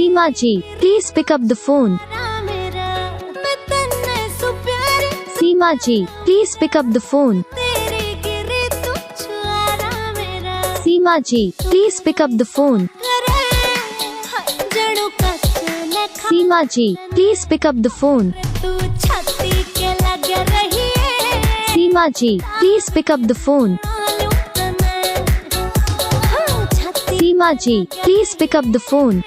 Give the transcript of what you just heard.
Seema Ji, please pick up the phone. Seema Ji, please pick up the phone. Seema Ji, please pick up the phone. Seema Ji, please pick up the phone. Seema Ji, please pick up the phone. Seema Ji, please pick up the phone.